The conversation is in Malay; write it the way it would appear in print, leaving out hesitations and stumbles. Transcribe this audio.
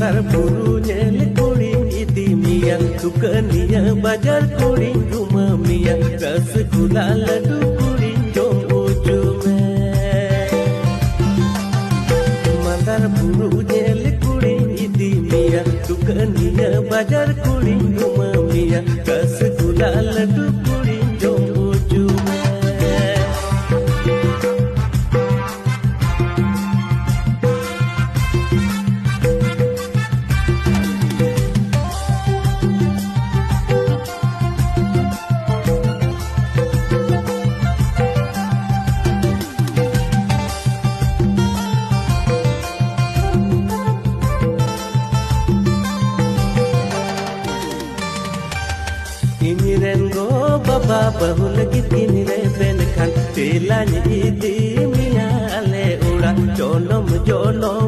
Mandar buru nyel kuring iti mia Sukania bajar kuring rumah mia Rasgula ladu kuring jom ujume Mandar buru nyel kuring iti mia Sukania bajar kuring rumah mia Rasgula ladu kuring jom ujume Inirengo baba bahul gitin re ben kan telani idi miya ale ura jonom jonom